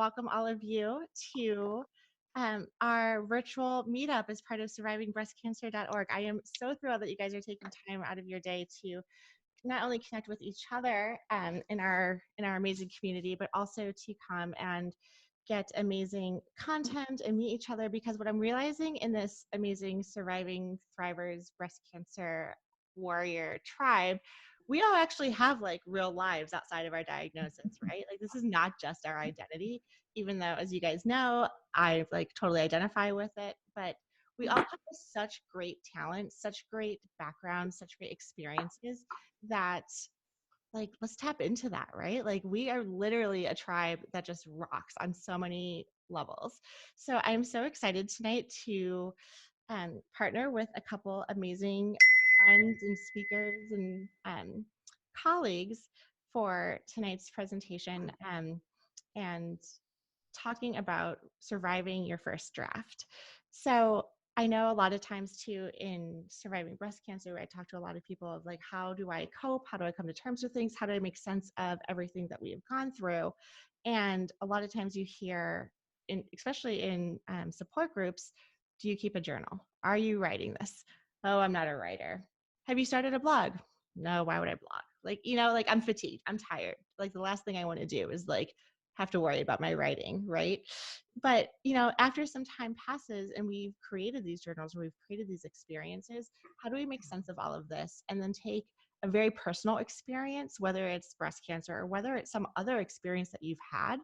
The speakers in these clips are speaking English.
welcome all of you to our virtual meetup as part of survivingbreastcancer.org. I am so thrilled that you guys are taking time out of your day to not only connect with each other in our amazing community, but also to come and get amazing content and meet each other. Because what I'm realizing in this amazing Surviving Thrivers Breast Cancer Warrior tribe, we all actually have like real lives outside of our diagnosis, right? Like this is not just our identity, even though, as you guys know, I like totally identify with it. But we all come with such great talent, such great backgrounds, such great experiences that like let's tap into that, right? Like we are literally a tribe that just rocks on so many levels. So I'm so excited tonight to partner with a couple amazing friends and speakers and colleagues for tonight's presentation and talking about surviving your first draft. So I know a lot of times too in surviving breast cancer, I talk to a lot of people of like, how do I cope? How do I come to terms with things? How do I make sense of everything that we have gone through? And a lot of times you hear, especially in support groups, do you keep a journal? Are you writing this? Oh, I'm not a writer. Have you started a blog? No, why would I blog? Like, like I'm fatigued. I'm tired. Like the last thing I want to do is like have to worry about my writing, right? But, after some time passes and we've created these journals, or we've created these experiences, how do we make sense of all of this and then take a very personal experience, whether it's breast cancer or whether it's some other experience that you've had?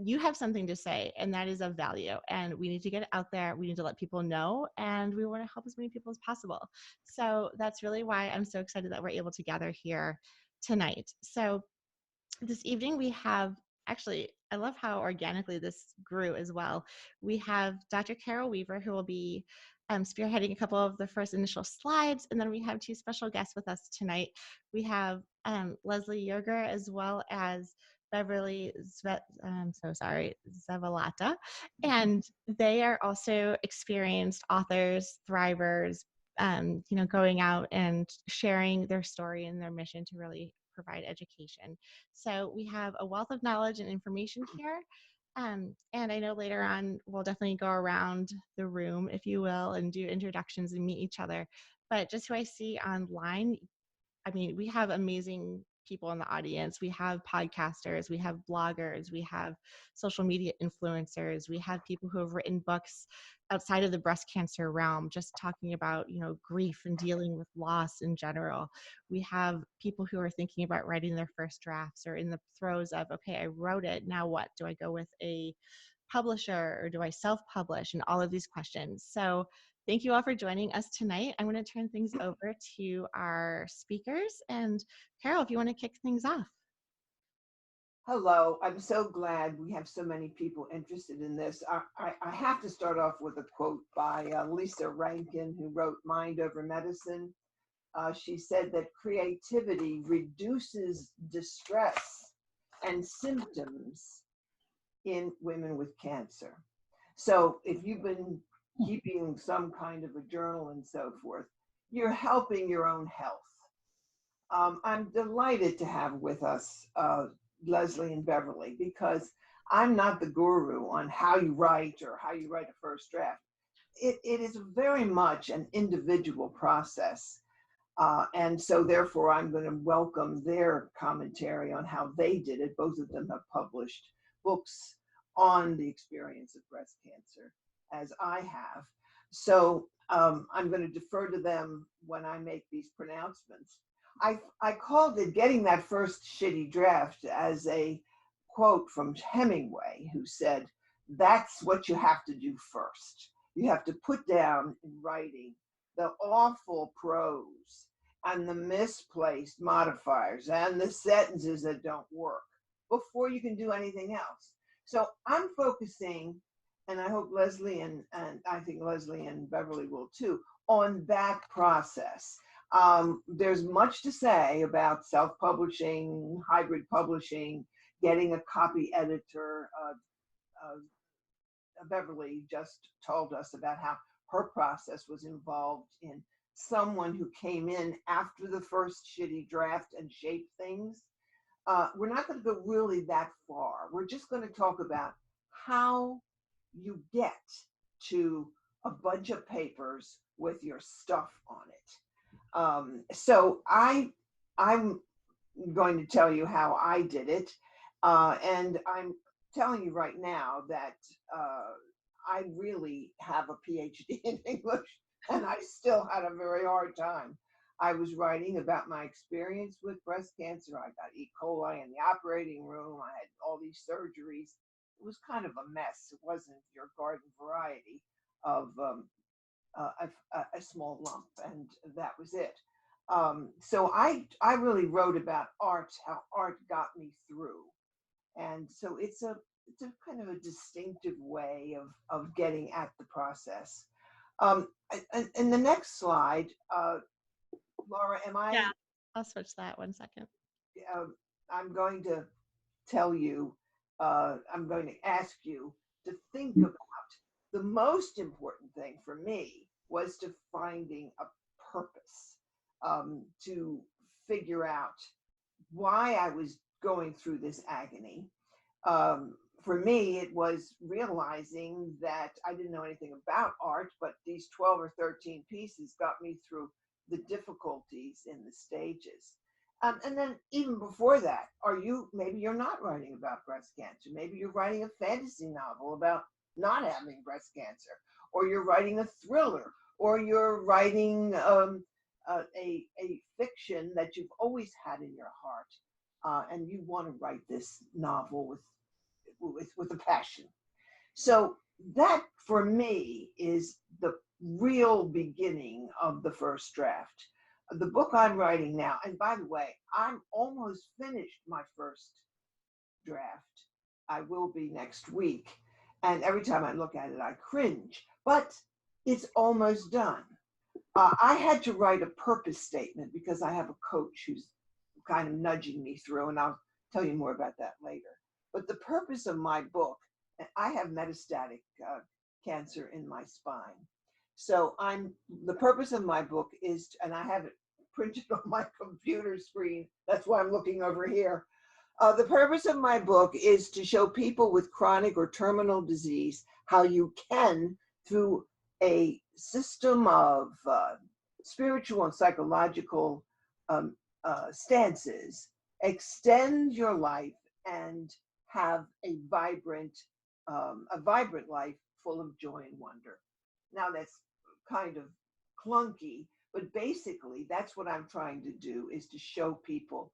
You have something to say, and that is of value. And we need to get it out there. We need to let people know, and we want to help as many people as possible. So that's really why I'm so excited that we're able to gather here tonight. So this evening we have, actually, I love how organically this grew as well. We have Dr. Carol Weaver, who will be spearheading a couple of the first initial slides, and then we have two special guests with us tonight. We have Leslie Yerger as well as Beverly Savaleta, and they are also experienced authors, thrivers, going out and sharing their story and their mission to really provide education. So we have a wealth of knowledge and information here. And I know later on we'll definitely go around the room, if you will, and do introductions and meet each other. But just who I see online, I mean, we have amazing people in the audience. We have podcasters, we have bloggers, we have social media influencers, we have people who have written books outside of the breast cancer realm, just talking about, grief and dealing with loss in general. We have people who are thinking about writing their first drafts or in the throes of, okay, I wrote it, now what? Do I go with a publisher or do I self-publish? And all of these questions. So thank you all for joining us tonight. I'm going to turn things over to our speakers. And Carol, if you want to kick things off. Hello, I'm so glad we have so many people interested in this. I have to start off with a quote by Lisa Rankin, who wrote Mind Over Medicine. She said that creativity reduces distress and symptoms in women with cancer. So if you've been keeping some kind of a journal and so forth, you're helping your own health. I'm delighted to have with us Leslie and Beverly, because I'm not the guru on how you write or how you write a first draft. It is very much an individual process. And so therefore, I'm going to welcome their commentary on how they did it. Both of them have published books on the experience of breast cancer, as I have. So I'm going to defer to them when I make these pronouncements. I called it Getting That First Shitty Draft as a quote from Hemingway, who said, that's what you have to do first. You have to put down in writing the awful prose and the misplaced modifiers and the sentences that don't work before you can do anything else. So I'm focusing, and I hope Leslie and I think Leslie and Beverly will too, on that process. There's much to say about self-publishing, hybrid publishing, getting a copy editor. Beverly just told us about how her process was involved in someone who came in after the first shitty draft and shaped things. we're not going to go really that far. We're just going to talk about how you get to a bunch of papers with your stuff on it. So I'm going to tell you how I did it, and I'm telling you right now that I really have a PhD in English, and I still had a very hard time. I was writing about my experience with breast cancer. I got E. coli in the operating room. I had all these surgeries. It was kind of a mess. It wasn't your garden variety of a small lump, and that was it. So I really wrote about art, how art got me through, and so it's a kind of a distinctive way of getting at the process. In the next slide, Laura, am I? Yeah, I'll switch that 1 second. Uh, I'm going to tell you. I'm going to ask you to think about the most important thing for me was to finding a purpose, to figure out why I was going through this agony. For me, it was realizing that I didn't know anything about art, but these 12 or 13 pieces got me through the difficulties in the stages. And then even before that, maybe you're not writing about breast cancer. Maybe you're writing a fantasy novel about not having breast cancer, or you're writing a thriller, or you're writing a fiction that you've always had in your heart, and you want to write this novel with a passion. So that for me is the real beginning of the first draft. The book I'm writing now, and by the way, I'm almost finished my first draft. I will be next week. And every time I look at it, I cringe, but it's almost done. I had to write a purpose statement because I have a coach who's kind of nudging me through, and I'll tell you more about that later. But the purpose of my book, I have metastatic cancer in my spine. So the purpose of my book is, and I have it printed on my computer screen. That's why I'm looking over here. The purpose of my book is to show people with chronic or terminal disease how you can, through a system of spiritual and psychological stances, extend your life and have a vibrant life full of joy and wonder. Now that's kind of clunky, but basically that's what I'm trying to do, is to show people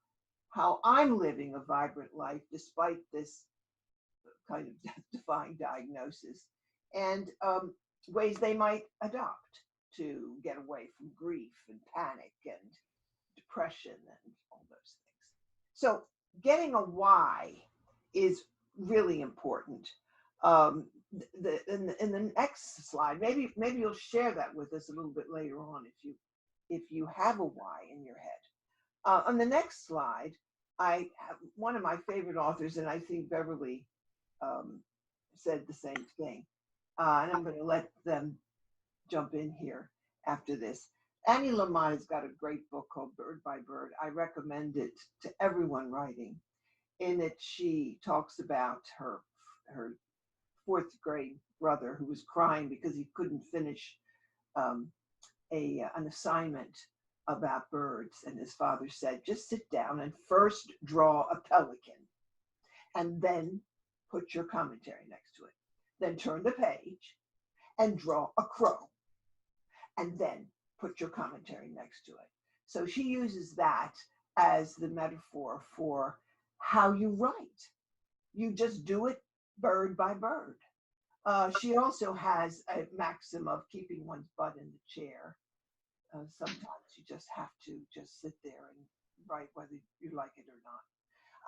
how I'm living a vibrant life despite this kind of death-defying diagnosis, and ways they might adopt to get away from grief and panic and depression and all those things. So getting a why is really important. In the next slide, maybe you'll share that with us a little bit later on if you have a why in your head. On the next slide, I have one of my favorite authors, and I think Beverly said the same thing. And I'm going to let them jump in here after this. Annie Lamott has got a great book called Bird by Bird. I recommend it to everyone writing. In it, she talks about her fourth grade brother who was crying because he couldn't finish an assignment about birds. And his father said, just sit down and first draw a pelican and then put your commentary next to it. Then turn the page and draw a crow and then put your commentary next to it. So she uses that as the metaphor for how you write. You just do it bird by bird. She also has a maxim of keeping one's butt in the chair. Sometimes you just have to just sit there and write whether you like it or not.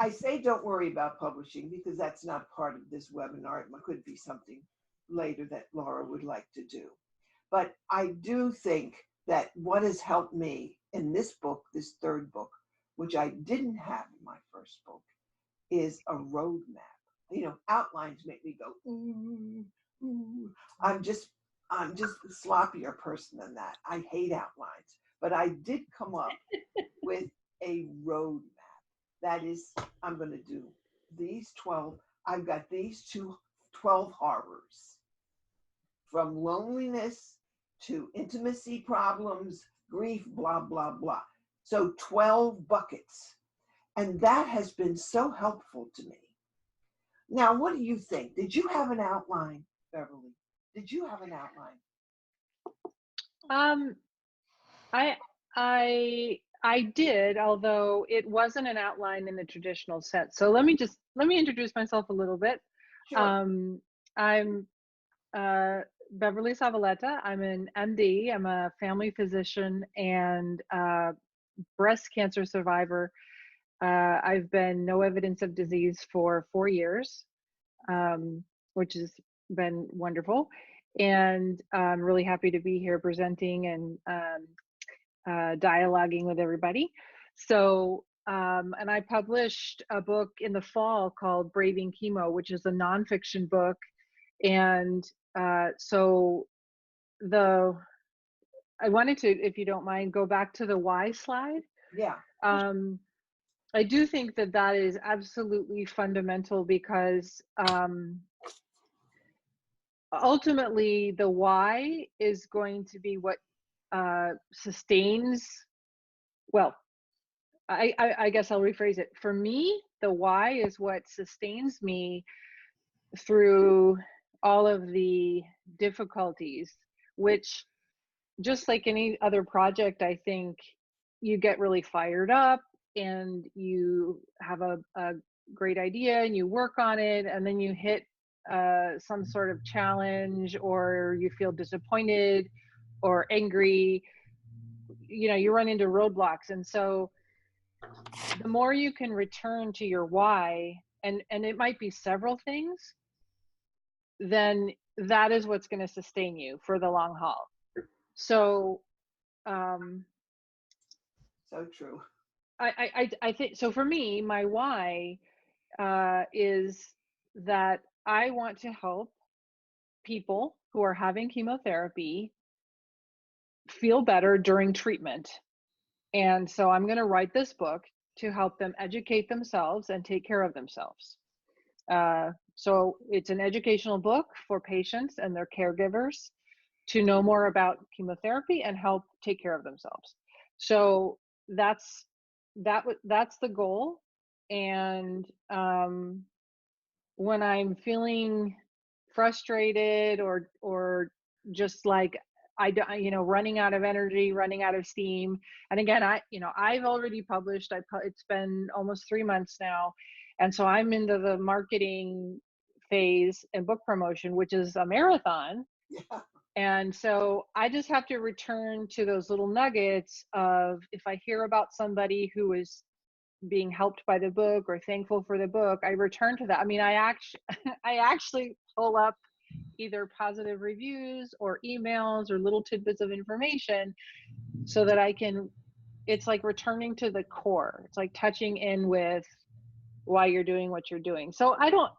I say don't worry about publishing because that's not part of this webinar. It could be something later that Laura would like to do. But I do think that what has helped me in this book, this third book, which I didn't have in my first book, is a roadmap. You know, outlines make me go, ooh, ooh. I'm just a sloppier person than that. I hate outlines, but I did come up with a roadmap. That is, I'm going to do these 12. I've got these 12 horrors, from loneliness to intimacy problems, grief, blah, blah, blah. So 12 buckets. And that has been so helpful to me. Now, what do you think? Did you have an outline, Beverly? Did you have an outline? I I did, although it wasn't an outline in the traditional sense. So let me introduce myself a little bit. Sure. I'm Beverly Savaleta. I'm an MD. I'm a family physician and breast cancer survivor. I've been no evidence of disease for 4 years, which has been wonderful. And I'm really happy to be here presenting and dialoguing with everybody. So, and I published a book in the fall called Braving Chemo, which is a nonfiction book. And so I wanted to, if you don't mind, go back to the why slide. Yeah. I do think that that is absolutely fundamental because ultimately the why is going to be what sustains, well, I guess I'll rephrase it. For me, the why is what sustains me through all of the difficulties, which, just like any other project, I think you get really fired up and you have a great idea and you work on it, and then you hit some sort of challenge, or you feel disappointed or angry. You know, you run into roadblocks. And so the more you can return to your why, and it might be several things, then that is what's going to sustain you for the long haul. So so true. I think so. For me, my why is that I want to help people who are having chemotherapy feel better during treatment. And so I'm going to write this book to help them educate themselves and take care of themselves. So it's an educational book for patients and their caregivers to know more about chemotherapy and help take care of themselves. So that's the goal. And when I'm feeling frustrated or just like running out of energy, running out of steam, and again, I've already published. It's been almost 3 months now, and so I'm into the marketing phase and book promotion, which is a marathon. Yeah. And so I just have to return to those little nuggets of, if I hear about somebody who is being helped by the book or thankful for the book, I return to that. I mean, I actually pull up either positive reviews or emails or little tidbits of information so that it's like returning to the core. It's like touching in with why you're doing what you're doing. So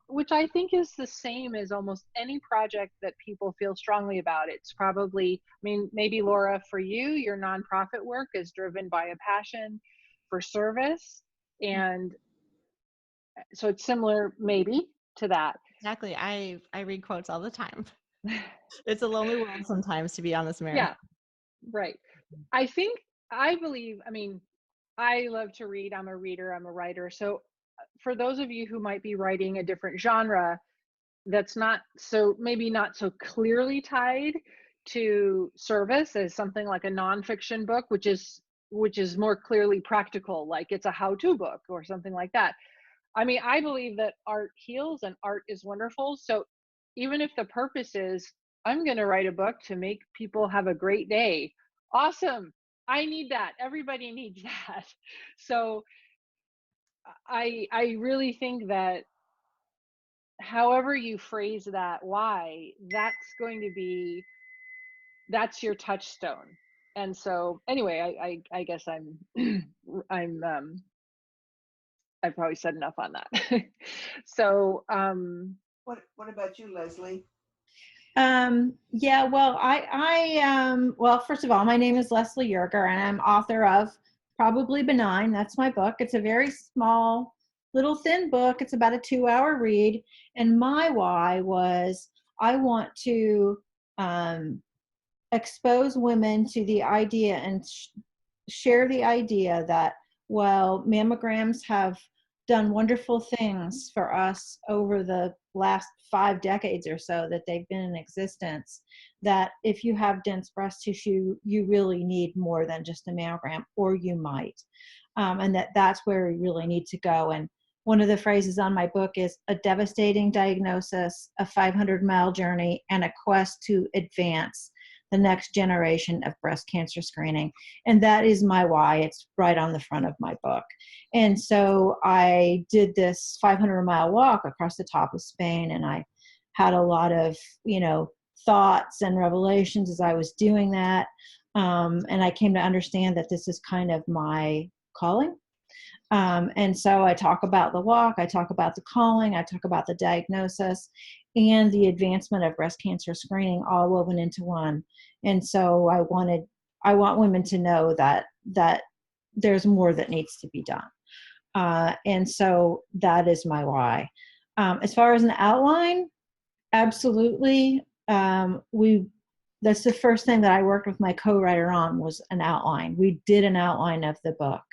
which I think is the same as almost any project that people feel strongly about. It's probably, I mean, maybe Laura, for you, your nonprofit work is driven by a passion for service. And so it's similar maybe to that. Exactly. I read quotes all the time. It's a lonely world sometimes to be on this marathon. Yeah, right. I believe, I mean, I love to read. I'm a reader, I'm a writer. So for those of you who might be writing a different genre that's maybe not so clearly tied to service as something like a nonfiction book, which is more clearly practical, like it's a how-to book or something like that. I mean, I believe that art heals and art is wonderful. So even if the purpose is, I'm going to write a book to make people have a great day, awesome. I need that. Everybody needs that. So I really think that however you phrase that why, that's your touchstone. And so anyway, I guess I've probably said enough on that. So What about you, Leslie? Yeah, well, well, first of all, my name is Leslie Yerger, and I'm author of Probably Benign. That's my book. It's a very small, little thin book. It's about a 2-hour read. And my why was I want to expose women to the idea and share the idea that while mammograms have done wonderful things for us over the last 5 decades or so that they've been in existence, that if you have dense breast tissue, you really need more than just a mammogram, or you might. And that's where we really need to go. And one of the phrases on my book is a devastating diagnosis, a 500-mile journey, and a quest to advance the next generation of breast cancer screening. And that is my why. It's right on the front of my book. And so I did this 500-mile walk across the top of Spain, and I had a lot of, thoughts and revelations as I was doing that. And I came to understand that this is kind of my calling. And so I talk about the walk, I talk about the calling, I talk about the diagnosis and the advancement of breast cancer screening all woven into one. And so I want women to know that there's more that needs to be done. And so that is my why. As far as an outline, absolutely. That's the first thing that I worked with my co-writer on, was an outline. We did an outline of the book.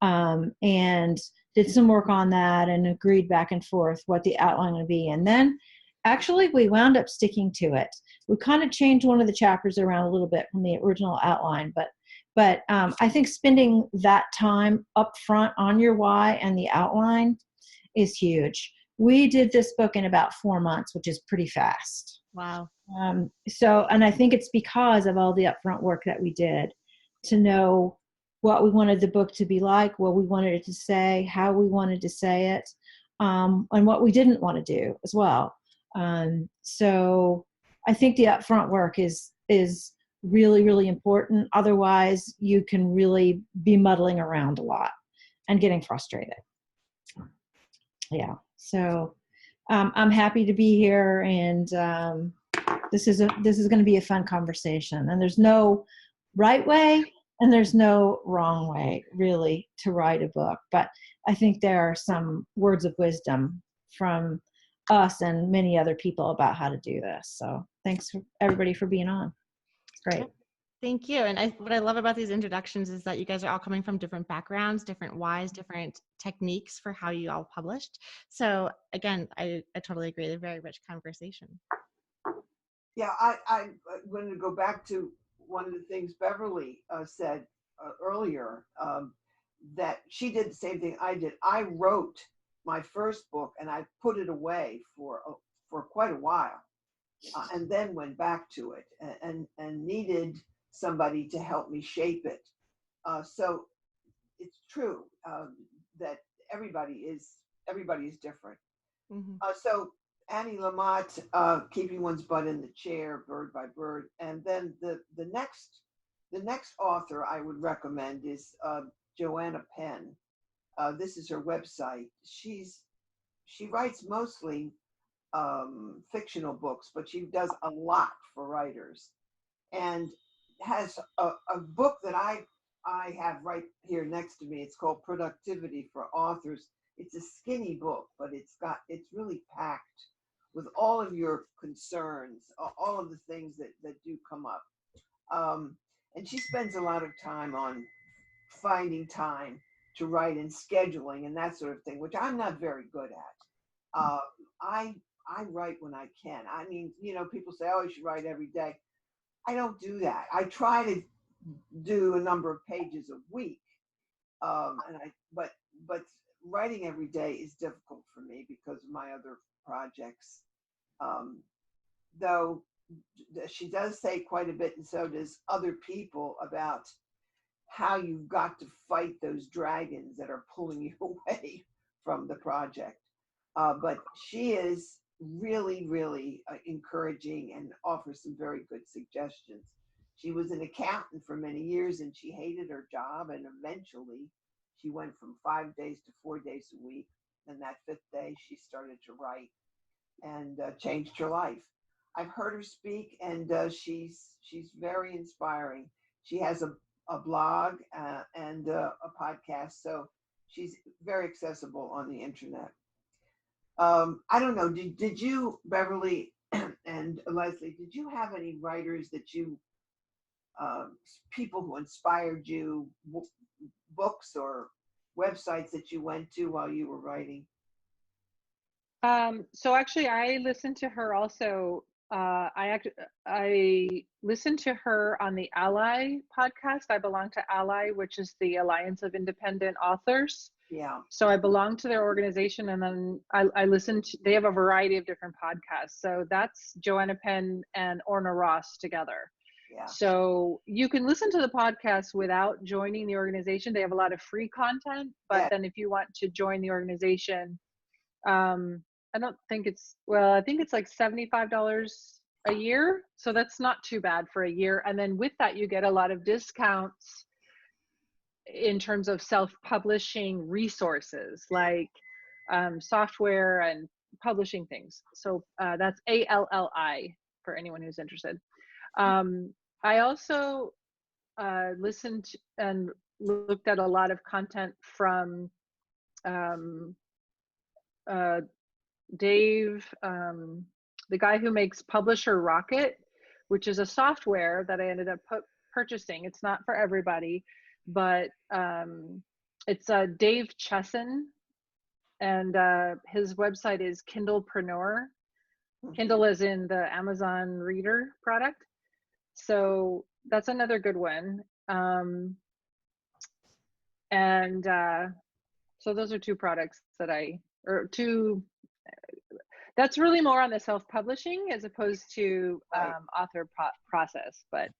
And did some work on that and agreed back and forth what the outline would be. And then actually we wound up sticking to it. We kind of changed one of the chapters around a little bit from the original outline, but I think spending that time up front on your why and the outline is huge. We did this book in about 4 months, which is pretty fast. Wow. And I think it's because of all the upfront work that we did to know what we wanted the book to be like, what we wanted it to say, how we wanted to say it, and what we didn't want to do as well. So I think the upfront work is really, really important. Otherwise, you can really be muddling around a lot and getting frustrated. Yeah. So I'm happy to be here, and this is going to be a fun conversation. And there's no right way and there's no wrong way, really, to write a book. But I think there are some words of wisdom from us and many other people about how to do this. So thanks for everybody for being on. It's great. Thank you. And what I love about these introductions is that you guys are all coming from different backgrounds, different whys, different techniques for how you all published. So again, I totally agree. They're very rich conversation. Yeah, I wanted to go back to one of the things Beverly said earlier, that she did the same thing I did. I wrote my first book and I put it away for quite a while, and then went back to it and needed somebody to help me shape it. So it's true that everybody is different. Mm-hmm. So Annie Lamott, keeping one's butt in the chair, bird by bird, and then the next author I would recommend is Joanna Penn. This is her website. She writes mostly fictional books, but she does a lot for writers, and has a book that I have right here next to me. It's called Productivity for Authors. It's a skinny book, but it's really packed with all of your concerns, all of the things that do come up. And she spends a lot of time on finding time to write and scheduling and that sort of thing, which I'm not very good at. I write when I can. I mean, people say, oh, you should write every day. I don't do that. I try to do a number of pages a week. But writing every day is difficult for me because of my other projects. Though she does say quite a bit, and so does other people, about how you've got to fight those dragons that are pulling you away from the project. But she is really, really encouraging and offers some very good suggestions. She was an accountant for many years and she hated her job, and eventually she went from 5 days to 4 days a week. And that 5th day she started to write and changed her life. I've heard her speak, and she's very inspiring. She has a a blog and a podcast. So she's very accessible on the internet. I don't know. Did you, Beverly and Leslie, did you have any writers that you, people who inspired you, books or websites that you went to while you were writing? So actually, I listened to her also. I listened to her on the Ally podcast. I belong to Ally, which is the Alliance of Independent Authors. Yeah. So I belong to their organization, and then I listened to, they have a variety of different podcasts. So that's Joanna Penn and Orna Ross together. Yeah. So you can listen to the podcast without joining the organization. They have a lot of free content, but then if you want to join the organization, I don't think it's, well, I think it's like $75 a year. So that's not too bad for a year. And then with that, you get a lot of discounts in terms of self-publishing resources like software and publishing things. So that's ALLI for anyone who's interested. I also listened and looked at a lot of content from Dave, the guy who makes Publisher Rocket, which is a software that I ended up purchasing. It's not for everybody, but it's Dave Chesson, and his website is Kindlepreneur. Kindle is in the Amazon Reader product. So that's another good one. So those are two products that that's really more on the self-publishing as opposed to author process, but.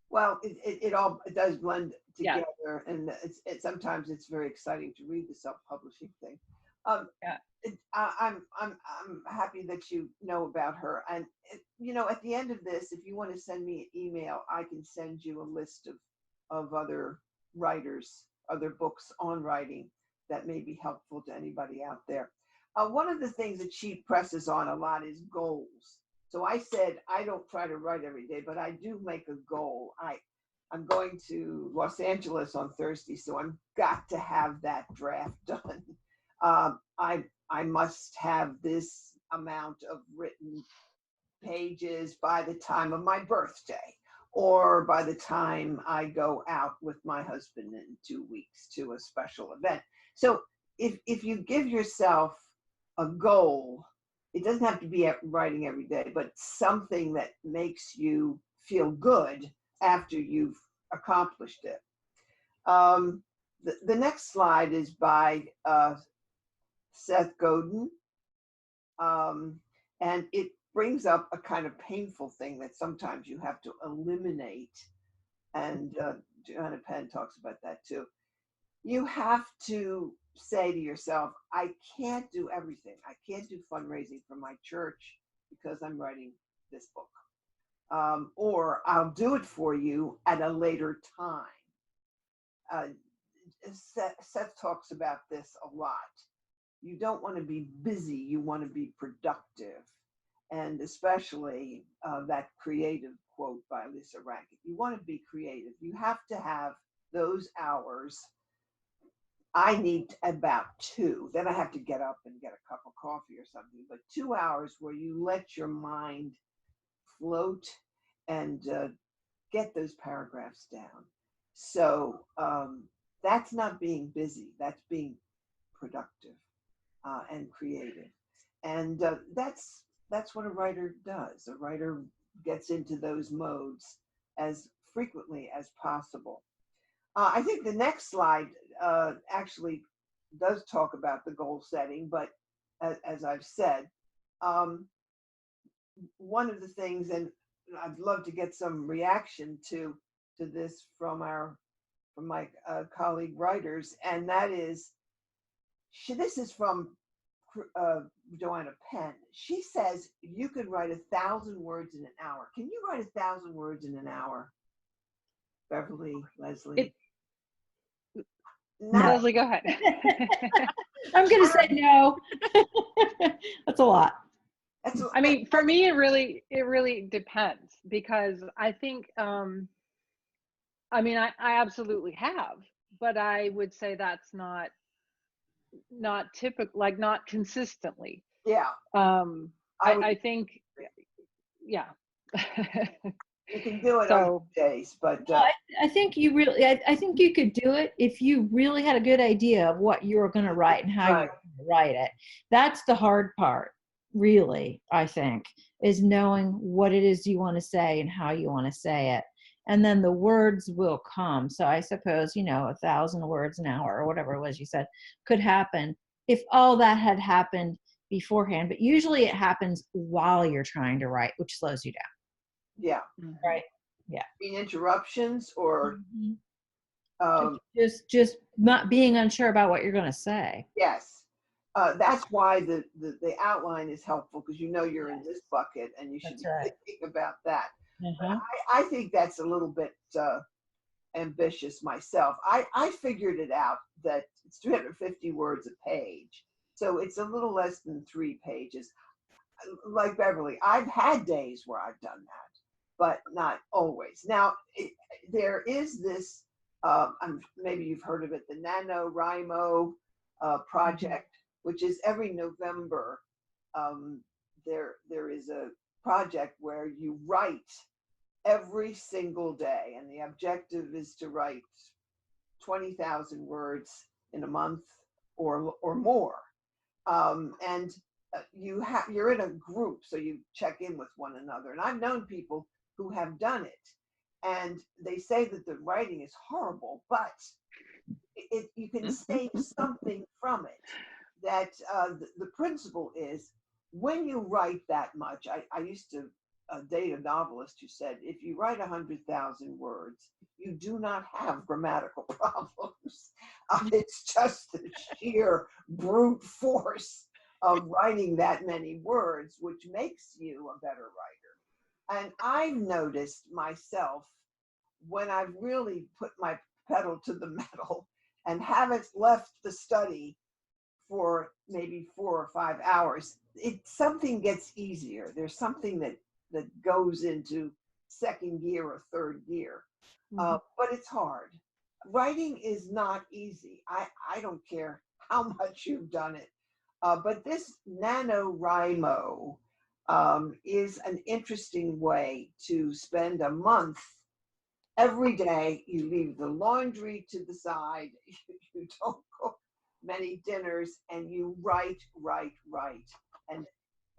Well, it all does blend together, and sometimes it's very exciting to read the self-publishing thing. I'm happy that you know about her, and at the end of this, if you want to send me an email, I can send you a list of other writers, other books on writing that may be helpful to anybody out there. One of the things that she presses on a lot is goals. So I said, I don't try to write every day, but I do make a goal. I'm going to Los Angeles on Thursday, so I've got to have that draft done. I must have this amount of written pages by the time of my birthday, or by the time I go out with my husband in 2 weeks to a special event. So if you give yourself a goal, it doesn't have to be writing every day, but something that makes you feel good after you've accomplished it. The next slide is by Seth Godin, and it brings up a kind of painful thing that sometimes you have to eliminate, and Joanna Penn talks about that too. You have to say to yourself, I can't do everything. I can't do fundraising for my church because I'm writing this book. Or I'll do it for you at a later time. Seth talks about this a lot. You don't want to be busy, you want to be productive. And especially that creative quote by Lisa Rankin. You want to be creative. You have to have those hours. I need about 2. Then I have to get up and get a cup of coffee or something. But 2 hours where you let your mind float and get those paragraphs down. So that's not being busy. That's being productive and creative. And that's what a writer does. A writer gets into those modes as frequently as possible. I think the next slide actually does talk about the goal setting, but as I've said, one of the things, and I'd love to get some reaction to this from my colleague writers, and that is, this is from Joanna Penn. She says you could write 1,000 words in an hour. Can you write 1,000 words in an hour, Beverly, Leslie? No. Leslie, go ahead. I'm going to say no. That's a lot. I mean, for me, it really depends, because I think I mean, I absolutely have, but I would say that's not typical, like not consistently. Yeah, I would I think, agree. yeah. You can do it on So, days, but I think you really, I think you could do it if you really had a good idea of what you were going to write and how you right. were going to write it. That's the hard part, really, I think, is knowing what it is you want to say and how you want to say it. And then the words will come. So I suppose, 1,000 words an hour or whatever it was you said could happen if all that had happened beforehand. But usually it happens while you're trying to write, which slows you down. Yeah. Right. Yeah. In interruptions or Mhm. um, Just not being unsure about what you're going to say. yes. That's why the outline is helpful, because you're in this bucket and you should That's be right. thinking about that. But Uh-huh. I think that's a little bit ambitious myself. I figured it out that it's 350 words a page. So it's a little less than 3 pages. Like Beverly, I've had days where I've done that, but not always. Now, there is this, maybe you've heard of it, the NaNoWriMo project, which is every November. Um, there is a project where you write every single day, and the objective is to write 20,000 words in a month or more. And you're in a group, so you check in with one another. And I've known people who have done it, and they say that the writing is horrible, but you can save something from it. That the principle is, when you write that much, I used to date a novelist who said, if you write 100,000 words, you do not have grammatical problems. It's just the sheer brute force of writing that many words, which makes you a better writer. And I've noticed myself, when I've really put my pedal to the metal and haven't left the study for maybe 4 or 5 hours, something gets easier. There's something that goes into second gear or third gear, but it's hard. Writing is not easy. I don't care how much you've done it, but this NaNoWriMo is an interesting way to spend a month. Every day you leave the laundry to the side, you don't cook many dinners, and you write,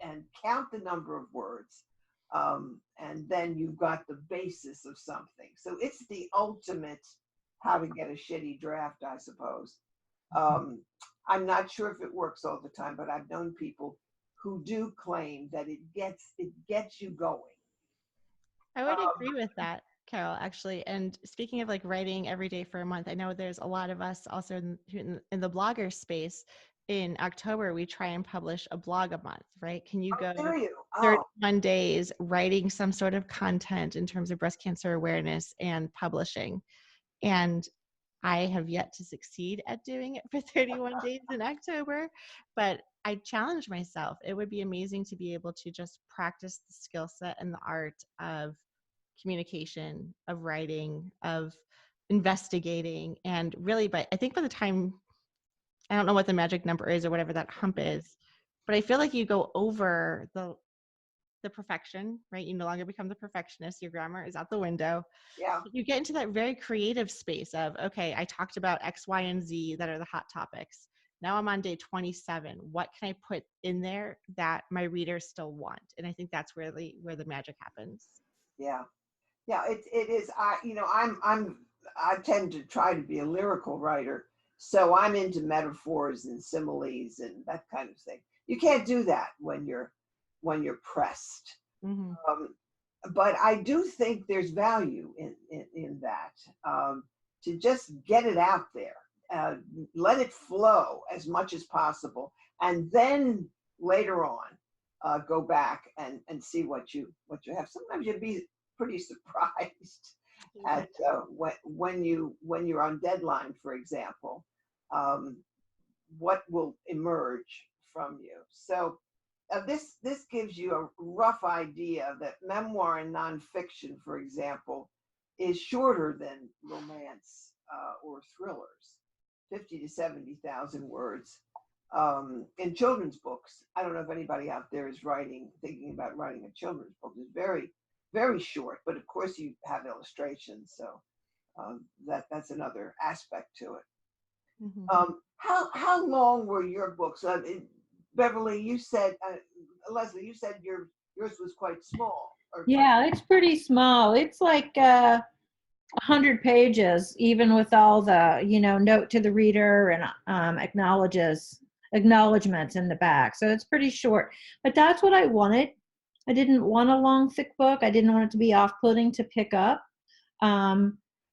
and count the number of words. And then you've got the basis of something. So it's the ultimate how to get a shitty draft, I suppose. I'm not sure if it works all the time, but I've known people who do claim that it gets you going. I would agree with that, Carol, actually. And speaking of like writing every day for a month, I know there's a lot of us also in the blogger space. In October, we try and publish a blog a month, right? Can you go Do you? 31 days writing some sort of content in terms of breast cancer awareness and publishing? And I have yet to succeed at doing it for 31 days in October, but I challenge myself. It would be amazing to be able to just practice the skill set and the art of communication, of writing, of investigating. And really, but I think by the time, I don't know what the magic number is or whatever that hump is, but I feel like you go over the perfection, right? You no longer become the perfectionist. Your grammar is out the window. Yeah. You get into that very creative space of, okay, I talked about X, Y, and Z that are the hot topics. Now I'm on day 27. What can I put in there that my readers still want? And I think that's really where the magic happens. Yeah. Yeah, it is. I tend to try to be a lyrical writer, so I'm into metaphors and similes and that kind of thing. You can't do that when you're pressed. Mm-hmm. But I do think there's value in that, to just get it out there, let it flow as much as possible, and then later on go back and see what you have. Sometimes you'd be pretty surprised at when you're on deadline, for example, what will emerge from you. So this gives you a rough idea that memoir and nonfiction, for example, is shorter than romance or thrillers, 50 to 70,000 words. In children's books, I don't know if anybody out there is thinking about writing a children's book. It's very, very short, but of course you have illustrations, so that's another aspect to it. Mhm. How long were your books? Beverly, you said, Leslie, you said yours was quite small. Yeah, it's pretty small. It's like 100 pages, even with all the, note to the reader and acknowledgments in the back. So it's pretty short. But that's what I wanted. I didn't want a long, thick book. I didn't want it to be off-putting to pick up.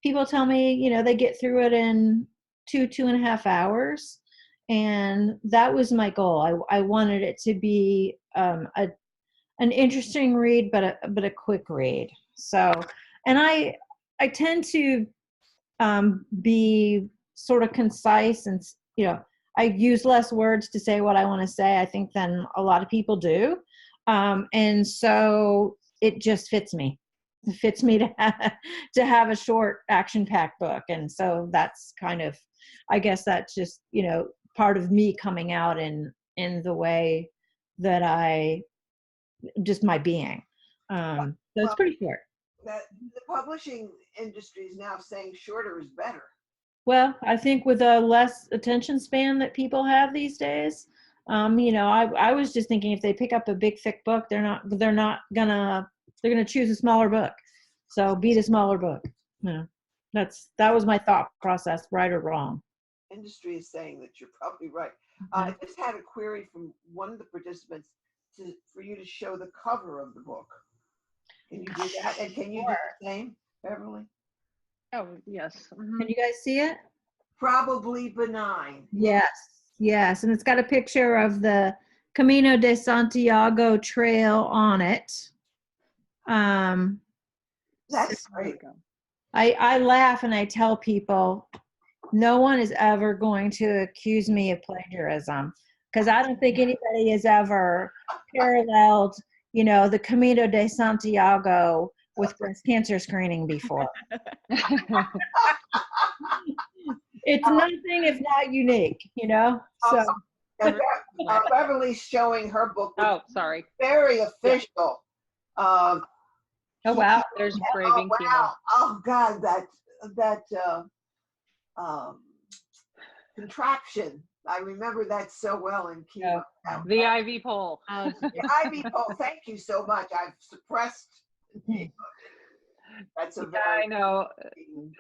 People tell me, they get through it in 2.5 hours. And that was my goal. I wanted it to be an interesting read, but a quick read. So, and I tend to be sort of concise, and I use less words to say what I want to say, I think, than a lot of people do. And so it just fits me. It fits me to have a short action-packed book. And so that's kind of, I guess that's just, part of me coming out in the way that just my being. So it's pretty short. The publishing industry is now saying shorter is better. Well, I think with a less attention span that people have these days, I was just thinking if they pick up a big thick book, they're gonna choose a smaller book. So be the smaller book. That was my thought process, right or wrong. Industry is saying that you're probably right. I just had a query from one of the participants for you to show the cover of the book. Can you do that? And can you do the same, Beverly? Oh, yes. Mm-hmm. Can you guys see it? Probably benign. Yes. And it's got a picture of the Camino de Santiago trail on it. That's great. I laugh and I tell people, no one is ever going to accuse me of plagiarism, because I don't think anybody has ever paralleled, the Camino de Santiago with breast cancer screening before. It's nothing if not unique, So Beverly's showing her book. Oh, sorry. Very official. Oh wow. There's Braving Chemo. Chemo. Oh God, that contraption. I remember that so well in chemo. The Ivy pole. The Ivy pole. Thank you so much. I've suppressed. That's a very I know.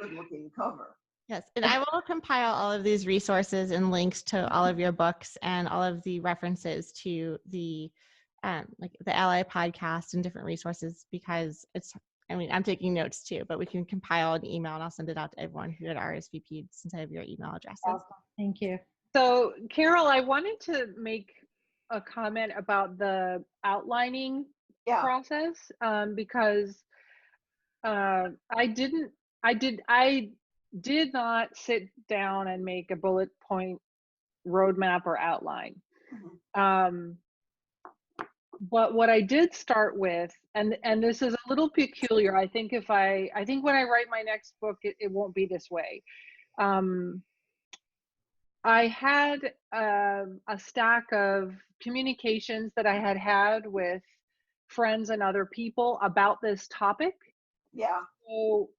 good-looking cover. Yes, and I will compile all of these resources and links to all of your books and all of the references to the like the Ally podcast and different resources, because I'm taking notes too, but we can compile an email and I'll send it out to everyone who had RSVP'd since I have your email addresses. Awesome. Thank you. So, Carol, I wanted to make a comment about the outlining process, because I did not sit down and make a bullet point roadmap or outline. But what I did start with, and this is a little peculiar, I think when I write my next book, it won't be this way. I had a stack of communications that I had with friends and other people about this topic. Yeah. So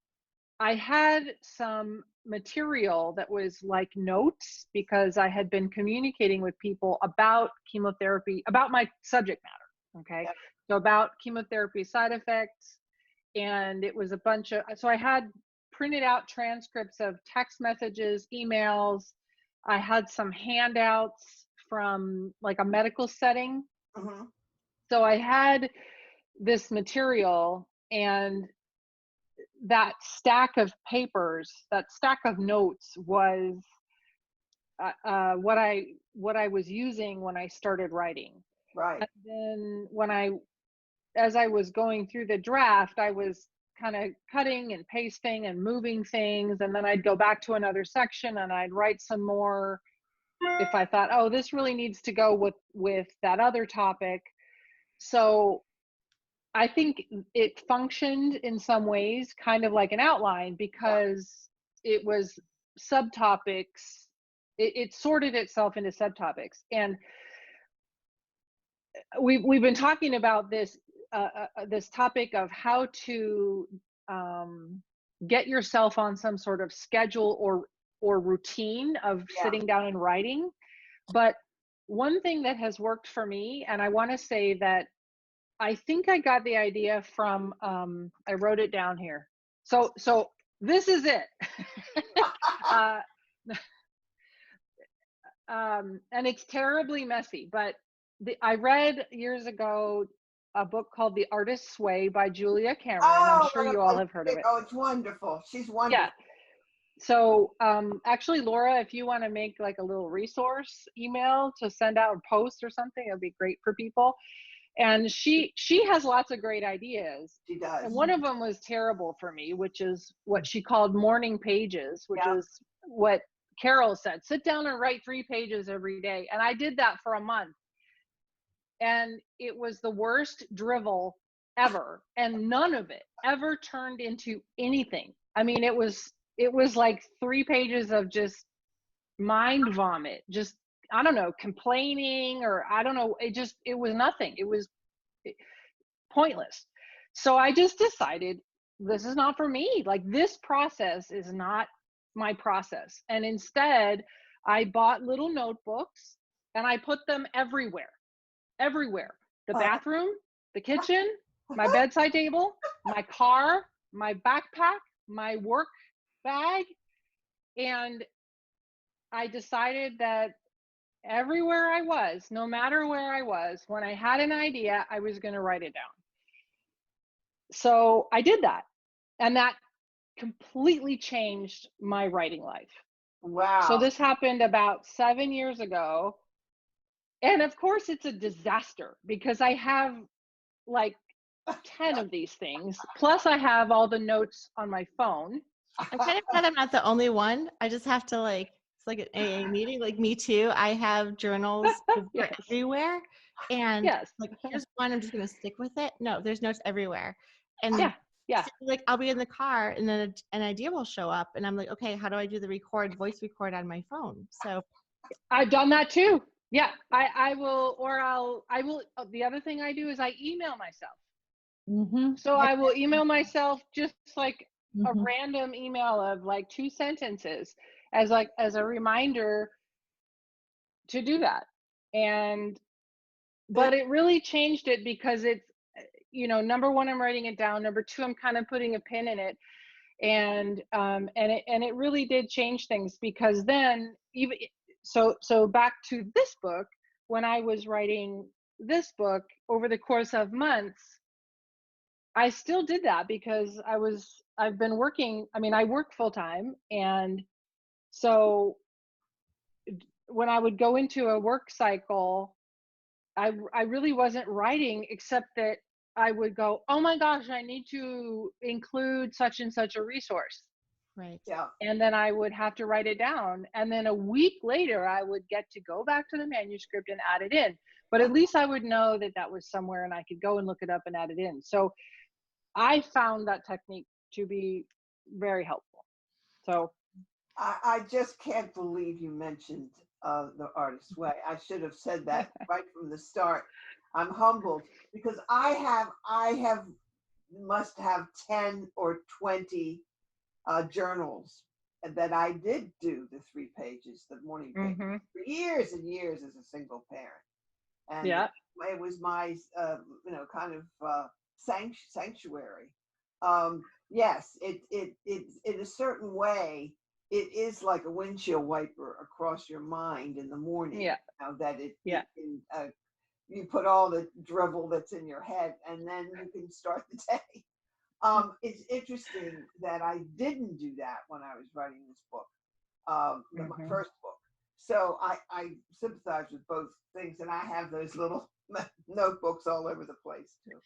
I had some material that was like notes, because I had been communicating with people about chemotherapy, about my subject matter. Okay. Yeah. So about chemotherapy side effects. And it was so I had printed out transcripts of text messages, emails. I had some handouts from like a medical setting. Mm-hmm. So I had this material, and that stack of papers, that stack of notes was what I was using when I started writing. Right. And then as I was going through the draft, I was kind of cutting and pasting and moving things, and then I'd go back to another section and I'd write some more if I thought, oh, this really needs to go with that other topic. So I think it functioned in some ways kind of like an outline because it was subtopics. It sorted itself into subtopics, and we've been talking about this this topic of how to get yourself on some sort of schedule or routine of Yeah. sitting down and writing. But one thing that has worked for me, and I want to say that I think I got the idea from I wrote it down here. So this is it. uh, and it's terribly messy, but I read years ago a book called The Artist's Way by Julia Cameron. I'm Oh, sure you all have heard of it. oh, it's wonderful. She's wonderful. Yeah. So actually, Laura, if you want to make like a little resource email to send out a post or something, it'd be great for people. And she has lots of great ideas. She does. And one of them was terrible for me, which is what she called morning pages, which Yeah. is what Carol said, sit down and write 3 pages every day. And I did that for a month. And it was the worst drivel ever. And none of it ever turned into anything. I mean, it was like 3 pages of just mind vomit, just, I don't know, complaining, or I don't know. It was nothing. It was pointless. So I just decided this is not for me. Like, this process is not my process. And instead, I bought little notebooks and I put them everywhere. The bathroom, the kitchen, my bedside table, my car, my backpack, my work bag. And I decided that everywhere I was, no matter where I was, when I had an idea, I was going to write it down. So I did that. And that completely changed my writing life. Wow. So this happened about 7 years ago. And of course, it's a disaster because I have like 10 of these things. Plus, I have all the notes on my phone. I'm kind of glad I'm not the only one. I just have to it's like an AA meeting, like me too. I have journals Yes. everywhere. And Yes. like, here's one, I'm just going to stick with it. No, there's notes everywhere. And Yeah. so, like, I'll be in the car and then an idea will show up and I'm like, okay, how do I do the voice record on my phone? So I've done that too. Yeah, I will, the other thing I do is I email myself. Mm-hmm. So I will email myself just like a Mm-hmm. random email of like 2 sentences as a reminder to do that. But it really changed it because it's, number one, I'm writing it down. Number two, I'm kind of putting a pin in it. And it really did change things because then even, so back to this book, when I was writing this book over the course of months, I still did that because I've been working. I mean, I work full time. And so when I would go into a work cycle, I really wasn't writing, except that I would go, oh my gosh, I need to include such and such a resource. right. Yeah. And then I would have to write it down. And then a week later, I would get to go back to the manuscript and add it in. But at least I would know that that was somewhere and I could go and look it up and add it in. So I found that technique to be very helpful. So I just can't believe you mentioned The Artist's Way. I should have said that right from the start. I'm humbled because I must have 10 or 20 journals that I did do the 3 pages, the morning pages, for years and years as a single parent. And it was my, kind of sanctuary. Yes, it in a certain way, it is like a windshield wiper across your mind in the morning. Yeah. That it can, you put all the drivel that's in your head, and then you can start the day. It's interesting that I didn't do that when I was writing this book, my first book. So I sympathize with both things, and I have those little notebooks all over the place too.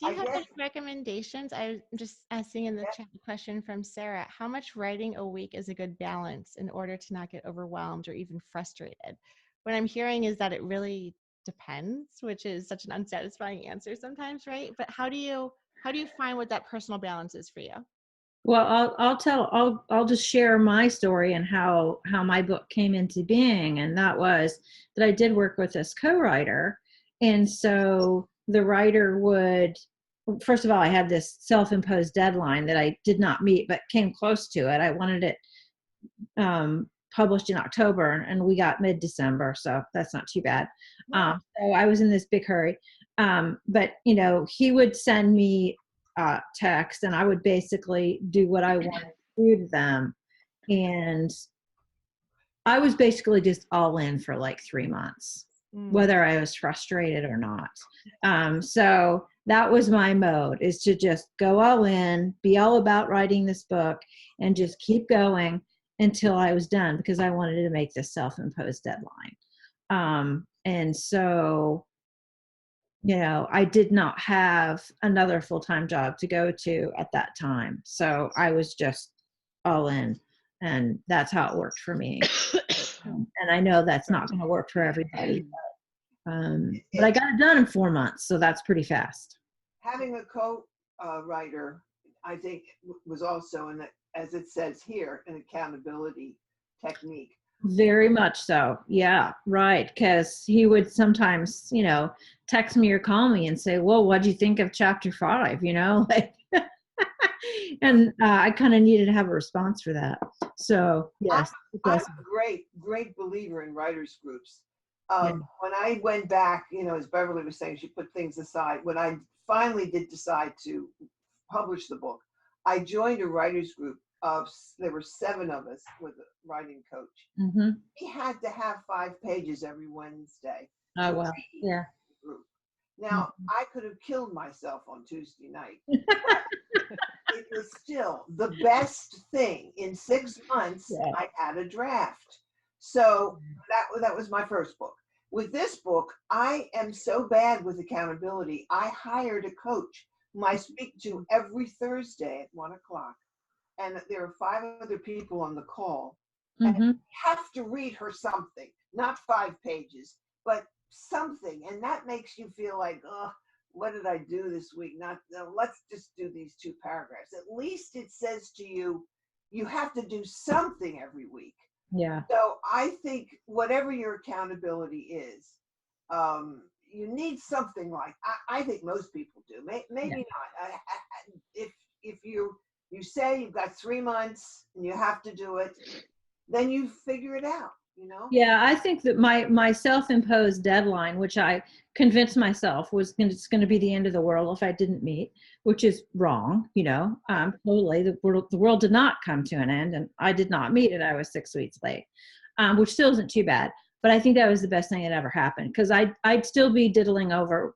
Do you have any recommendations? I'm just asking in the chat question from Sarah. How much writing a week is a good balance in order to not get overwhelmed or even frustrated? What I'm hearing is that it really depends, which is such an unsatisfying answer sometimes, right? But how do you find what that personal balance is for you? Well, I'll just share my story and how my book came into being. And that was that I did work with this co-writer. And so the writer would, first of all, I had this self-imposed deadline that I did not meet, but came close to it. I wanted it published in October, and we got mid-December, so that's not too bad. So I was in this big hurry. But he would send me text, and I would basically do what I wanted to do to them. And I was basically just all in for like 3 months, whether I was frustrated or not. So that was my mode, is to just go all in, be all about writing this book, and just keep going until I was done, because I wanted to make this self-imposed deadline. And so I did not have another full-time job to go to at that time. So I was just all in, and that's how it worked for me. And I know that's not going to work for everybody, but I got it done in 4 months. So that's pretty fast. Having a co-writer, I think, was also, as it says here, an accountability technique. Very much so. Yeah, right. Because he would sometimes, text me or call me and say, well, what'd you think of chapter 5? And I kind of needed to have a response for that. So, yes. I'm a great believer in writers groups. When I went back, as Beverly was saying, she put things aside. When I finally did decide to publish the book, I joined a writers group. There were 7 of us with a writing coach. Mm-hmm. We had to have 5 pages every Wednesday. Oh, well, yeah. Group. Now, I could have killed myself on Tuesday night. It was still the best thing. In 6 months, I had a draft. So that was my first book. With this book, I am so bad with accountability. I hired a coach whom I speak to every Thursday at 1:00. And there are 5 other people on the call. And you have to read her something, not 5 pages, but something. And that makes you feel like, oh, what did I do this week? Let's just do these 2 paragraphs. At least it says to you, you have to do something every week. Yeah. So I think whatever your accountability is, you need something like, I think most people do. Maybe not. If you say you've got 3 months and you have to do it, then you figure it out, Yeah, I think that my self-imposed deadline, which I convinced myself was it's going to be the end of the world if I didn't meet, which is wrong, totally. The world did not come to an end, and I did not meet it. I was 6 weeks late, which still isn't too bad. But I think that was the best thing that ever happened, because I'd still be diddling over,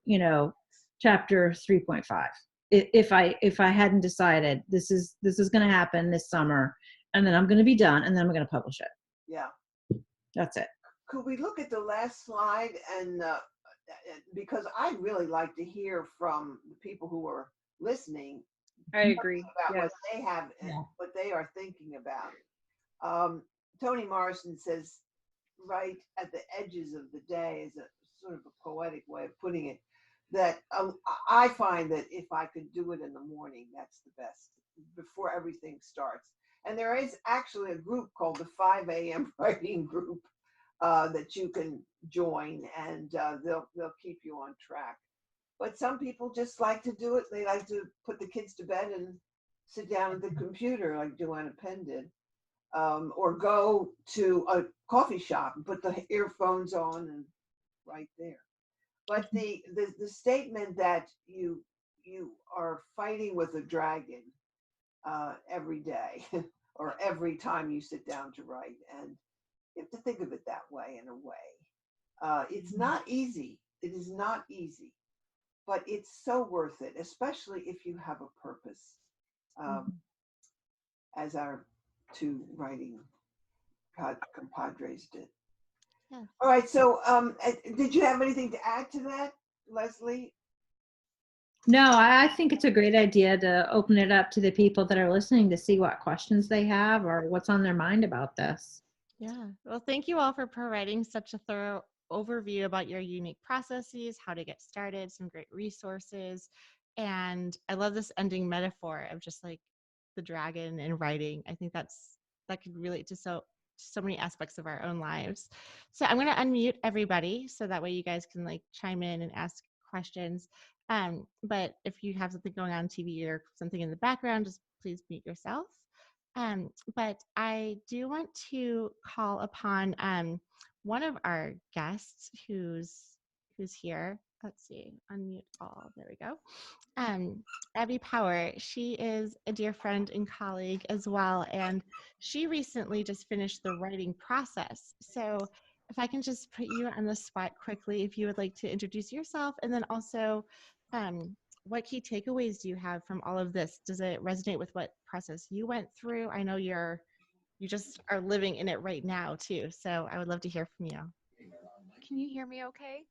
chapter 3.5. If I hadn't decided this is going to happen this summer, and then I'm going to be done, and then I'm going to publish it. Yeah. That's it. Could we look at the last slide? And because I'd really like to hear from the people who are listening. I agree. About yes. what they have and what they are thinking about. Toni Morrison says, right at the edges of the day is a sort of a poetic way of putting it, that I find that if I could do it in the morning, that's the best, before everything starts. And there is actually a group called the 5 a.m. writing group that you can join, and they'll keep you on track. But some people just like to do it. They like to put the kids to bed and sit down at the computer like Joanna Penn did, or go to a coffee shop and put the earphones on and write there. But the statement that you are fighting with a dragon every day or every time you sit down to write, and you have to think of it that way in a way. It's not easy. It is not easy, but it's so worth it, especially if you have a purpose, as our 2 writing compadres did. Yeah. All right. So did you have anything to add to that, Leslie? No, I think it's a great idea to open it up to the people that are listening to see what questions they have or what's on their mind about this. Yeah. Well, thank you all for providing such a thorough overview about your unique processes, how to get started, some great resources. And I love this ending metaphor of just like the dragon and writing. I think that could relate to so many aspects of our own lives. So I'm going to unmute everybody so that way you guys can like chime in and ask questions. But if you have something going on TV or something in the background, just please mute yourself. But I do want to call upon one of our guests who's here. Let's see, unmute all. There we go. Abbie Power. She is a dear friend and colleague as well, and she recently just finished the writing process. So if I can just put you on the spot quickly, if you would like to introduce yourself, and then also what key takeaways do you have from all of this? Does it resonate with what process you went through? I know you just are living in it right now too. So I would love to hear from you. Can you hear me okay?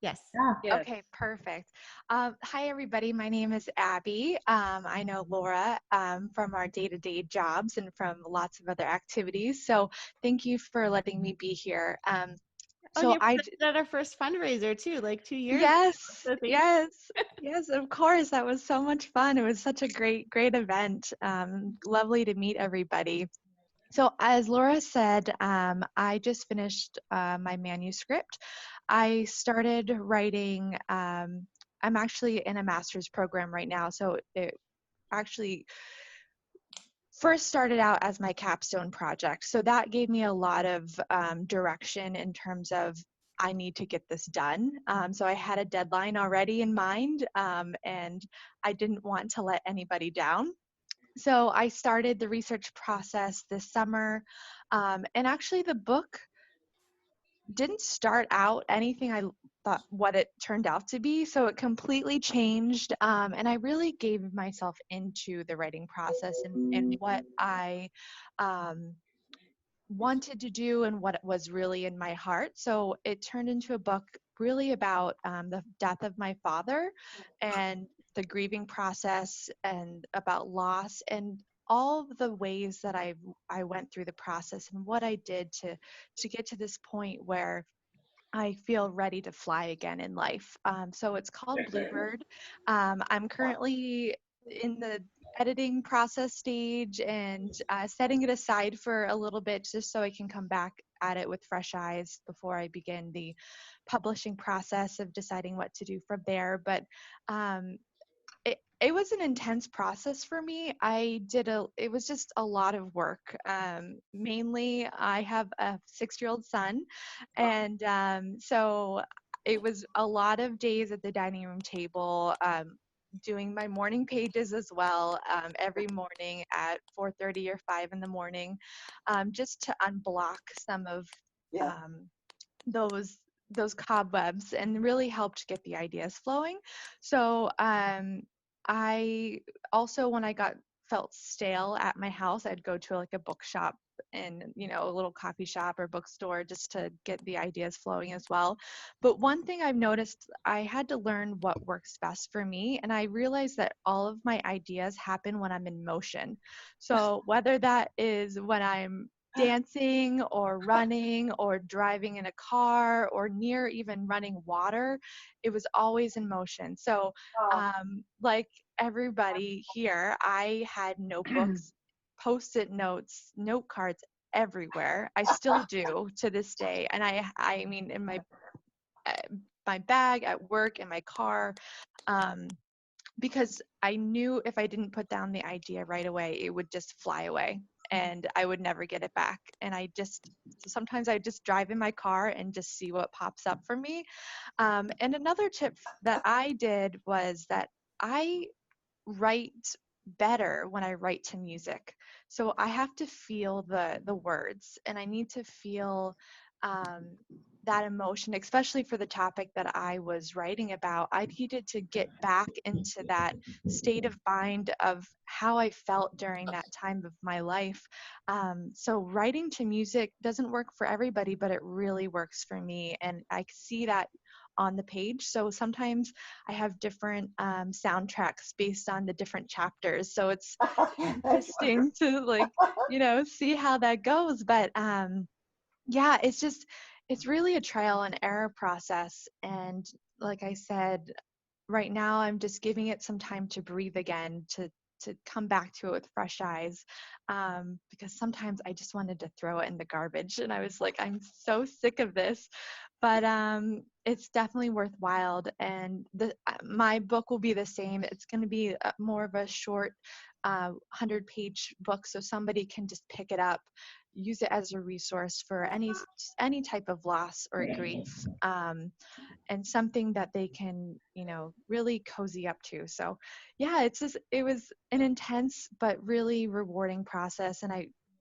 Yes. Yes. Okay, perfect. Hi, everybody. My name is Abbie. I know Laura from our day-to-day jobs and from lots of other activities. So thank you for letting me be here. You presented at our first fundraiser too, like 2 years ago. Yes, So yes, of course. That was so much fun. It was such a great event. Lovely to meet everybody. So as Laura said, I just finished my manuscript. I started writing, I'm actually in a master's program right now, so it actually first started out as my capstone project. So that gave me a lot of direction in terms of I need to get this done. So I had a deadline already in mind, and I didn't want to let anybody down. So I started the research process this summer, and actually the book didn't start out anything I thought what it turned out to be. So it completely changed, and I really gave myself into the writing process and what I wanted to do and what was really in my heart. So it turned into a book really about the death of my father and the grieving process and about loss and all of the ways that I went through the process and what I did to get to this point where I feel ready to fly again in life. So it's called Bluebird. I'm currently in the editing process stage and setting it aside for a little bit just so I can come back at it with fresh eyes before I begin the publishing process of deciding what to do from there. But it was an intense process for me. It was just a lot of work. Mainly, I have a 6-year-old son, and so it was a lot of days at the dining room table, doing my morning pages as well, every morning at 4:30 or 5 in the morning, just to unblock some of Yeah. those cobwebs and really helped get the ideas flowing. So I also, when I felt stale at my house, I'd go to like a bookshop and a little coffee shop or bookstore just to get the ideas flowing as well. But one thing I've noticed, I had to learn what works best for me, and I realized that all of my ideas happen when I'm in motion. So whether that is when I'm dancing or running or driving in a car or near even running water, it was always in motion. So like everybody here, I had notebooks, post-it notes, note cards everywhere. I still do to this day. And I mean, in my bag at work, in my car, because I knew if I didn't put down the idea right away, it would just fly away and I would never get it back. And sometimes I just drive in my car and just see what pops up for me. And another tip that I did was that I write better when I write to music. So I have to feel the words, and I need to feel that emotion, especially for the topic that I was writing about. I needed to get back into that state of mind of how I felt during that time of my life. So writing to music doesn't work for everybody, but it really works for me, and I see that on the page. So sometimes I have different soundtracks based on the different chapters. So it's interesting to see how that goes. But yeah, it's just, it's really a trial and error process. And like I said, right now I'm just giving it some time to breathe again, to come back to it with fresh eyes, because sometimes I just wanted to throw it in the garbage, and I was like, I'm so sick of this. But it's definitely worthwhile, and my book will be the same. It's going to be more of a short 100-page book, so somebody can just pick it up, use it as a resource for any type of loss or grief, and something that they can, really cozy up to. So yeah, it was an intense but really rewarding process.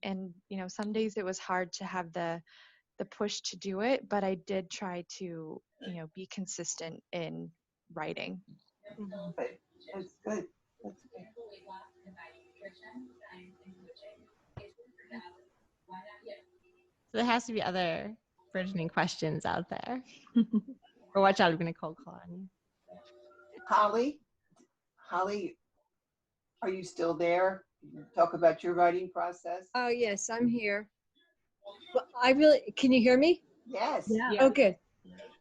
And some days it was hard to have the push to do it, but I did try to, be consistent in writing. But that's good. That's good. So there has to be other burgeoning questions out there. Or watch out, I'm going to cold call on you. Holly, are you still there? Talk about your writing process. Oh, yes, I'm here. Well, can you hear me? Yes. Yeah. Oh, good.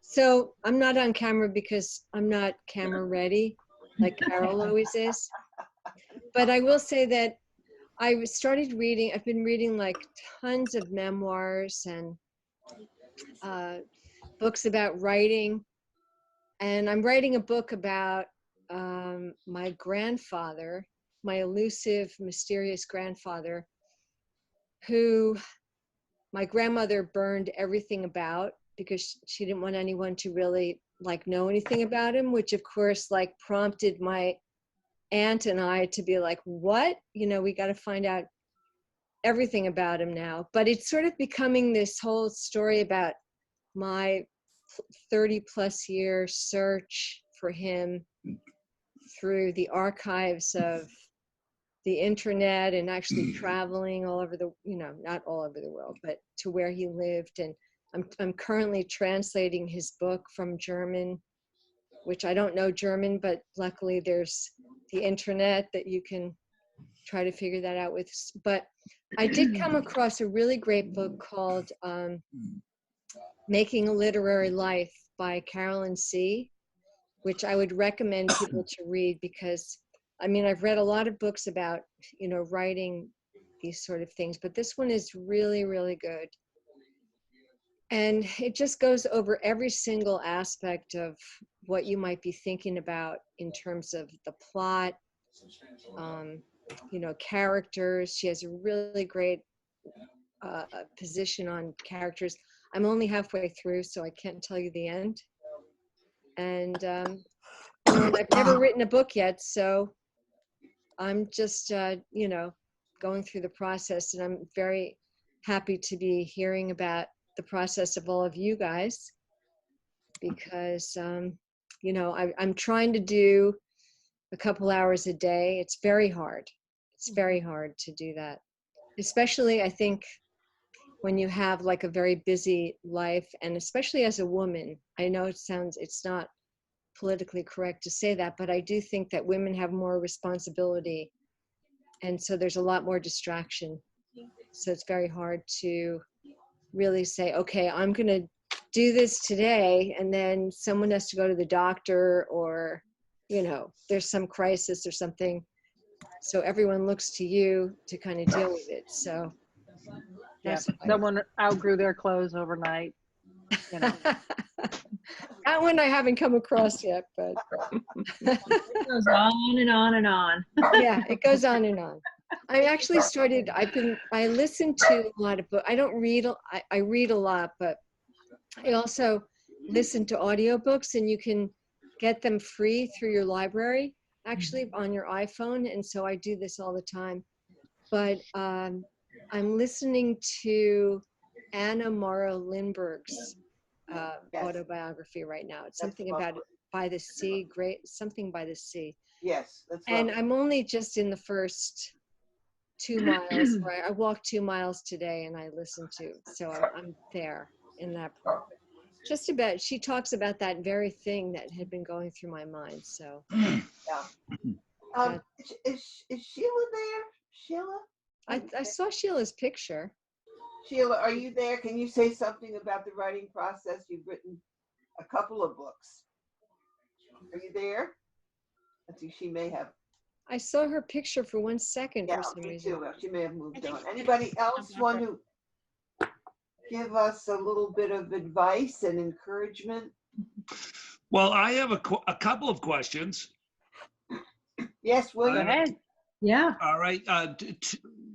So I'm not on camera because I'm not camera ready, like Carol always is. But I will say that I've been reading like tons of memoirs and books about writing. And I'm writing a book about my grandfather, my elusive, mysterious grandfather, who my grandmother burned everything about because she didn't want anyone to really know anything about him, which of course prompted my aunt and I to be like, what? We got to find out everything about him now. But it's sort of becoming this whole story about my 30 plus year search for him through the archives of the internet and actually traveling all over the, not all over the world, but to where he lived. And I'm currently translating his book from German, which I don't know German, but luckily there's the internet that you can try to figure that out with. But I did come across a really great book called Making a Literary Life by Carolyn C., which I would recommend people to read because, I've read a lot of books about, writing these sort of things, but this one is really, really good. And it just goes over every single aspect of what you might be thinking about in terms of the plot, characters. She has a really great position on characters. I'm only halfway through, so I can't tell you the end. And, and I've never written a book yet, so I'm just, going through the process, and I'm very happy to be hearing about the process of all of you guys, because, I'm trying to do a couple hours a day. It's very hard. It's very hard to do that, especially I think when you have a very busy life, and especially as a woman. I know it's not politically correct to say that, but I do think that women have more responsibility, and so there's a lot more distraction. So it's very hard to really say, okay, I'm going to do this today, and then someone has to go to the doctor, or there's some crisis or something, so everyone looks to you to kind of deal with it. So that's someone outgrew their clothes overnight. That one I haven't come across yet, but It goes on and on and on. yeah, it goes on and on. I actually I listen to a lot of books. I don't read, I read a lot, but I also listen to audiobooks, and you can get them free through your library, actually on your iPhone. And so I do this all the time. But I'm listening to Anna Morrow Lindbergh's Yes. autobiography right now. It's something about by the sea, something by the sea. Yes. That's And lovely. I'm only just in the first 2 miles. Where I walked 2 miles today, and I listened to. So I'm there in that part. Just about, she talks about that very thing that had been going through my mind. So Yeah. Is Sheila there? Sheila? I saw Sheila's picture. Sheila, are you there? Can you say something about the writing process? You've written a couple of books. Are you there? I think she may have. I saw her picture for 1 second Yeah, for some me reason. too. She may have moved think on. Anybody else want to give us a little bit of advice and encouragement? Well, I have a couple of questions. Yes, Go William? ahead. Yeah. All right.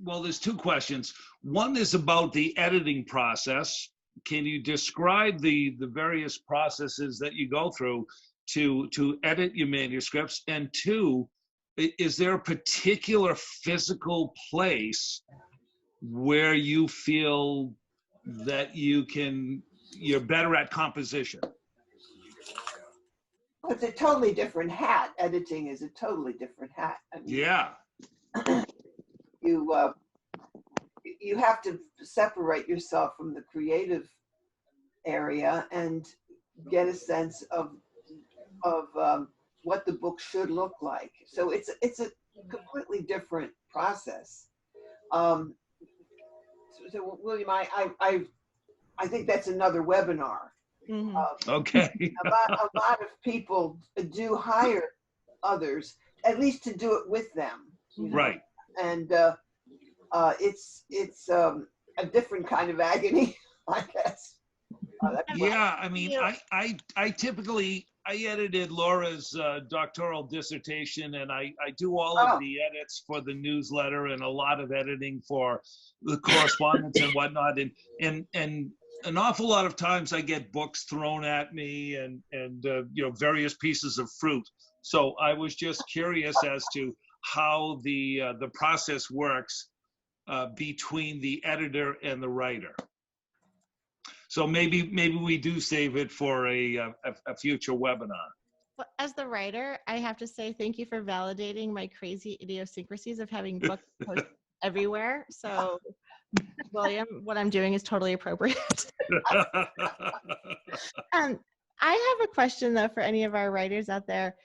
Well, there's two questions. One is about the editing process. Can you describe the various processes that you go through to edit your manuscripts? And two, is there a particular physical place where you feel that you're better at composition? Well, it's a totally different hat. Editing is a totally different hat. I mean, Yeah. you have to separate yourself from the creative area and get a sense of what the book should look like. So it's a completely different process. So William, I think that's another webinar. Mhm. Okay. A lot of people do hire others, at least to do it with them. You know? Right. And it's a different kind of agony, I guess. Yeah, I mean, I typically edited Laura's doctoral dissertation, and I do all of the edits for the newsletter and a lot of editing for the correspondence and whatnot. And an awful lot of times I get books thrown at me and various pieces of fruit. So I was just curious as to how the process works between the editor and the writer. So maybe we do save it for a future webinar. Well, as the writer, I have to say thank you for validating my crazy idiosyncrasies of having books posted everywhere. So, William, what I'm doing is totally appropriate. I have a question though for any of our writers out there.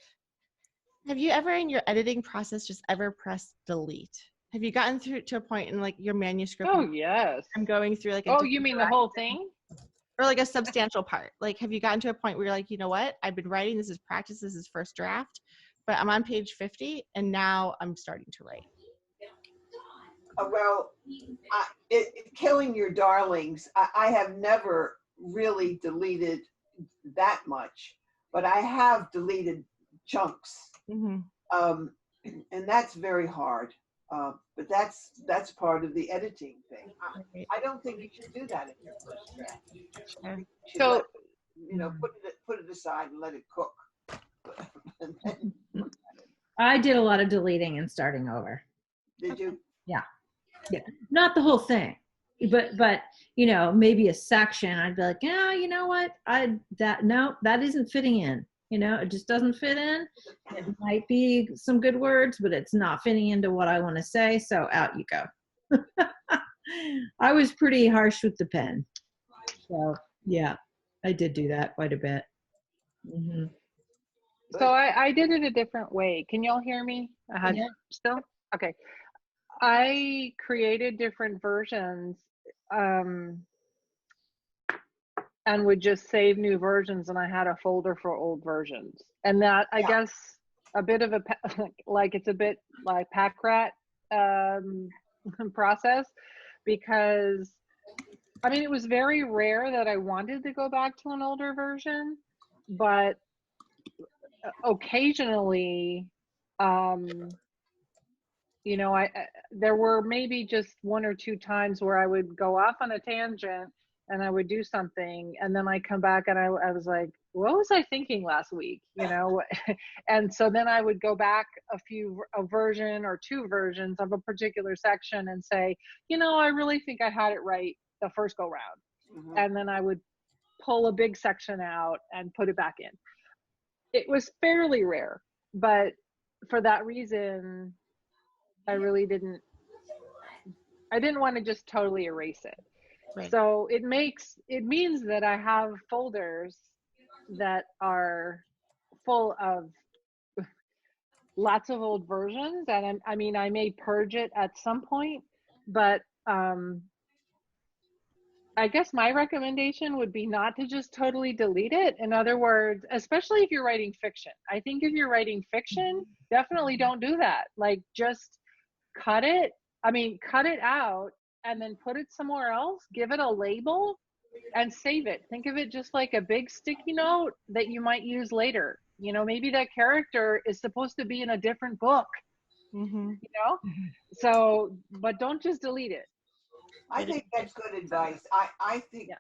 Have you ever in your editing process just ever pressed delete? Have you gotten through to a point in like your manuscript? Oh, yes. I'm going through like a Oh, you mean the whole thing? or like a substantial part? Like, have you gotten to a point where you're like, you know what? I've been writing, this is practice, this is first draft, but I'm on page 50 and now I'm starting to write. Well, killing your darlings, I have never really deleted that much, but I have deleted chunks. Mm-hmm. And that's very hard. But that's part of the editing thing. I don't think you should do that in your first draft. Sure. You should So, put it aside and let it cook. And then, I did a lot of deleting and starting over. did you? Yeah. Not the whole thing, but maybe a section. I'd be like, yeah, you know what? That isn't fitting in. It just doesn't fit in. It might be some good words, but it's not fitting into what I want to say. So out you go. I was pretty harsh with the pen. So yeah, I did do that quite a bit. Mm-hmm. So I did it a different way. Can y'all hear me? Yeah. Still? Okay. I created different versions and would just save new versions, and I had a folder for old versions. And that, I guess, a bit of it's a bit like pack rat process, because I mean, it was very rare that I wanted to go back to an older version, but occasionally, there were maybe just one or two times where I would go off on a tangent and I would do something, and then I come back and I was like, what was I thinking last week? And so then I would go back a version or two versions of a particular section and say, I really think I had it right the first go round. Mm-hmm. And then I would pull a big section out and put it back in. It was fairly rare, but for that reason, I didn't want to just totally erase it. Right. So it means that I have folders that are full of lots of old versions, and I may purge it at some point, but I guess my recommendation would be not to just totally delete it. In other words, especially if you're writing fiction. I think if you're writing fiction, definitely don't do that. Like, just cut it. I mean, cut it out and then put it somewhere else, give it a label and save it. Think of it just like a big sticky note that you might use later. You know, maybe that character is supposed to be in a different book, Mm-hmm. you know? So, but don't just delete it. I think that's good advice. I think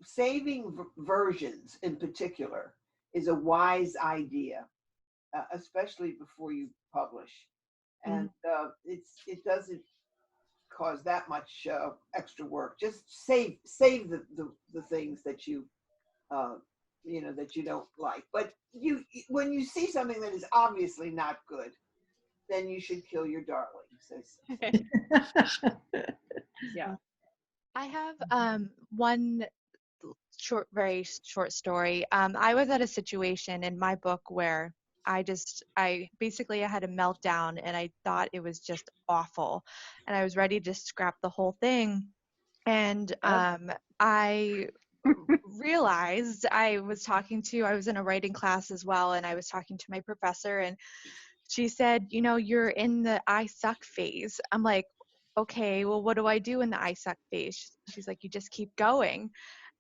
saving versions in particular is a wise idea, especially before you publish. And it doesn't cause that much extra work. Just save the things that you that you don't like. But when you see something that is obviously not good, then you should kill your darlings. Yeah. I have one very short story. I was at a situation in my book where I basically had a meltdown and I thought it was just awful, and I was ready to scrap the whole thing. And I realized I was in a writing class as well, and I was talking to my professor, and she said, you know, you're in the I suck phase. I'm like, okay, well, what do I do in the I suck phase? She's like, you just keep going.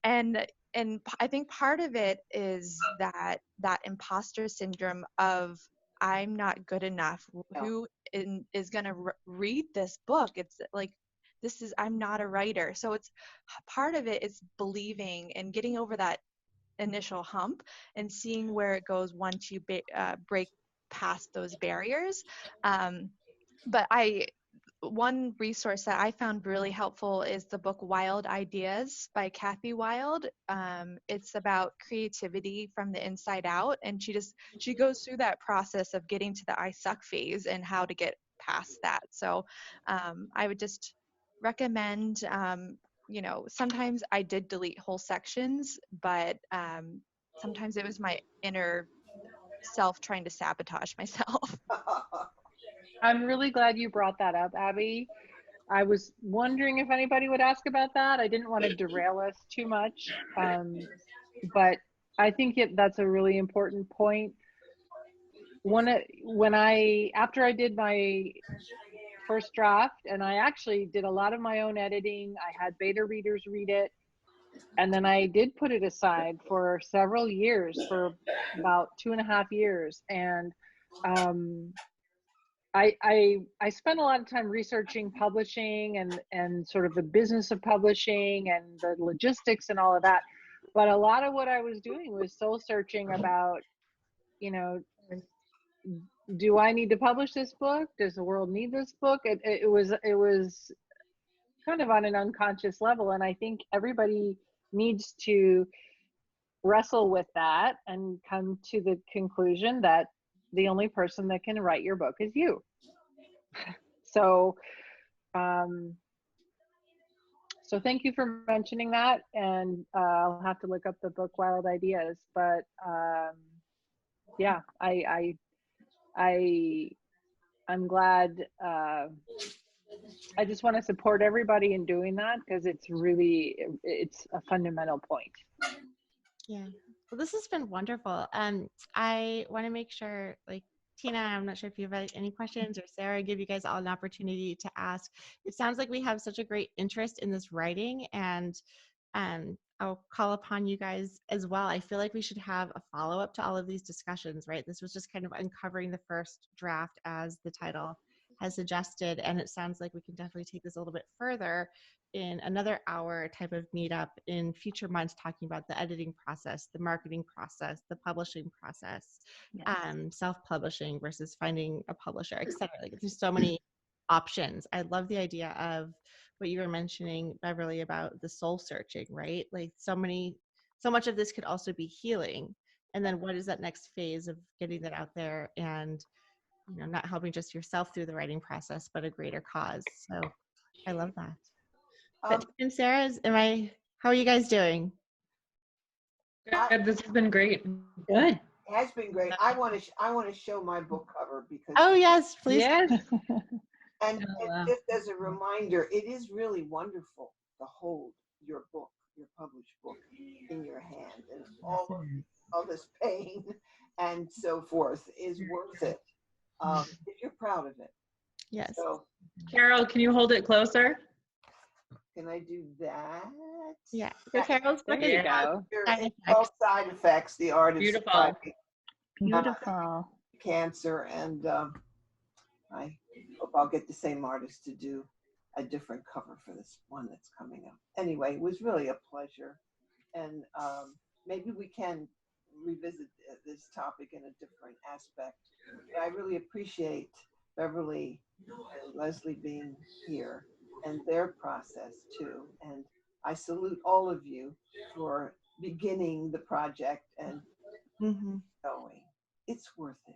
And I think part of it is that imposter syndrome of I'm not good enough. Who is going to read this book? It's like, I'm not a writer. So it's part of it is believing and getting over that initial hump and seeing where it goes once you break past those barriers. But one resource that I found really helpful is the book Wild Ideas by Kathy Wild. It's about creativity from the inside out, and she goes through that process of getting to the I suck phase and how to get past that. So I would just recommend, sometimes I did delete whole sections, but sometimes it was my inner self trying to sabotage myself. I'm really glad you brought that up, Abbie. I was wondering if anybody would ask about that. I didn't want to derail us too much, but I think that's a really important point. After I did my first draft, and I actually did a lot of my own editing, I had beta readers read it, and then I did put it aside for several years, for about 2.5 years, and I spent a lot of time researching publishing and sort of the business of publishing and the logistics and all of that. But a lot of what I was doing was soul searching about, do I need to publish this book? Does the world need this book? It was kind of on an unconscious level. And I think everybody needs to wrestle with that and come to the conclusion that the only person that can write your book is you. So thank you for mentioning that, and I'll have to look up the book Wild Ideas. But yeah, I'm glad. I just want to support everybody in doing that, because it's a fundamental point. Yeah. Well, this has been wonderful. I want to make sure, like, Tina, I'm not sure if you have any questions, or Sarah, give you guys all an opportunity to ask. It sounds like we have such a great interest in this writing, and I'll call upon you guys as well. I feel like we should have a follow-up to all of these discussions, right? This was just kind of uncovering the first draft, as the title has suggested, and it sounds like we can definitely take this a little bit further in another hour type of meetup in future months, talking about the editing process, the marketing process, the publishing process, self-publishing versus finding a publisher, etc. Like, there's so many options. I love the idea of what you were mentioning, Beverly, about the soul searching, right? Like, so much of this could also be healing. And then what is that next phase of getting that out there, and not helping just yourself through the writing process, but a greater cause. So I love that. And Sarah, how are you guys doing? Good. This has been great. Good. It has been great. I want to show my book cover, because Oh yes, please. Yes. and just as a reminder, it is really wonderful to hold your book, your published book, in your hand, and all this pain and so forth is worth it if you're proud of it. Yes. So, Carol, can you hold it closer? can I do that? Yeah. So Carol's book There is you go. Side Called Effects. Side Effects. The artist Beautiful. Beautiful. cancer, and I hope I'll get the same artist to do a different cover for this one that's coming up. Anyway, it was really a pleasure, and maybe we can revisit this topic in a different aspect. But I really appreciate Beverly and Leslie being here and their process too. And I salute all of you for beginning the project and going. It's worth it.